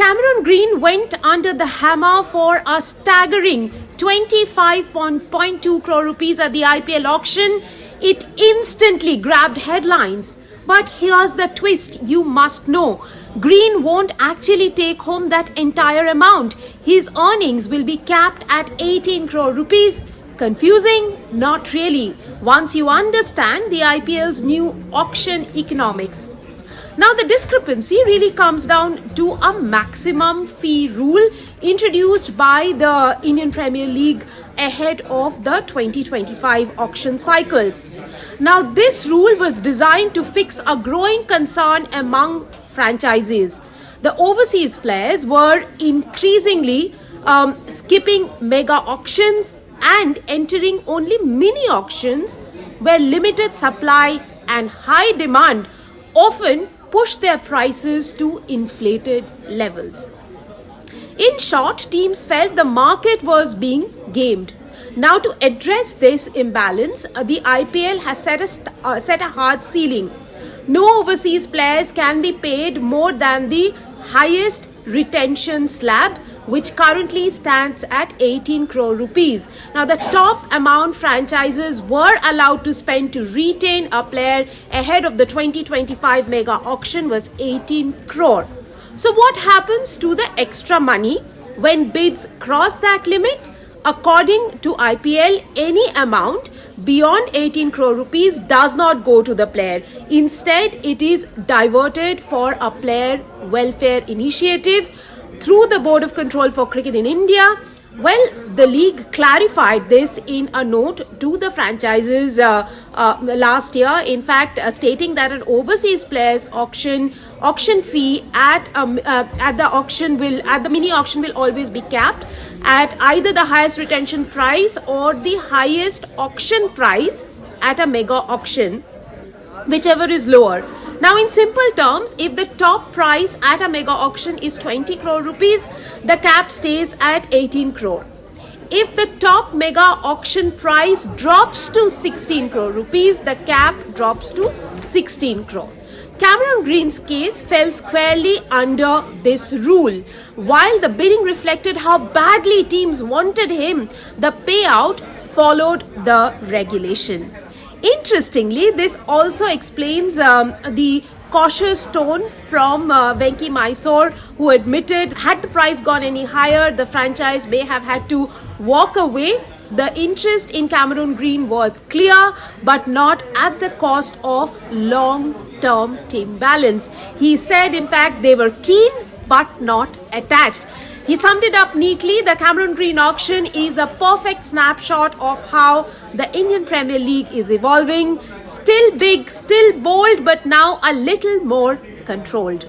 Cameron Green went under the hammer for a staggering 25.2 crore rupees at the IPL auction. It instantly grabbed headlines. But here's the twist you must know. Green won't actually take home that entire amount. His earnings will be capped at 18 crore rupees. Confusing? Not really, once you understand the IPL's new auction economics. Now, the discrepancy really comes down to a maximum fee rule introduced by the Indian Premier League ahead of the 2025 auction cycle. Now, this rule was designed to fix a growing concern among franchises. The overseas players were increasingly skipping mega auctions and entering only mini auctions where limited supply and high demand often push their prices to inflated levels. In short, teams felt the market was being gamed. Now, to address this imbalance, the IPL has set a hard ceiling. No overseas players can be paid more than the highest retention slab, which currently stands at 18 crore rupees. Now, the top amount franchises were allowed to spend to retain a player ahead of the 2025 mega auction was 18 crore. So what happens to the extra money when bids cross that limit? According to IPL, any amount beyond 18 crore rupees does not go to the player. Instead, it is diverted for a player welfare initiative through the Board of Control for Cricket in India. Well, the league clarified this in a note to the franchises last year. In fact, stating that an overseas player's auction fee at the mini auction will always be capped at either the highest retention price or the highest auction price at a mega auction, whichever is lower. Now, in simple terms, if the top price at a mega auction is 20 crore rupees, the cap stays at 18 crore. If the top mega auction price drops to 16 crore rupees, the cap drops to 16 crore. Cameron Green's case fell squarely under this rule. While the bidding reflected how badly teams wanted him, the payout followed the regulation. Interestingly, this also explains the cautious tone from Venki Mysore, who admitted had the price gone any higher, the franchise may have had to walk away. The interest in Cameron Green was clear, but not at the cost of long-term team balance. He said, in fact, they were keen but not attached. He summed it up neatly. The Cameron Green auction is a perfect snapshot of how the Indian Premier League is evolving. Still big, still bold, but now a little more controlled.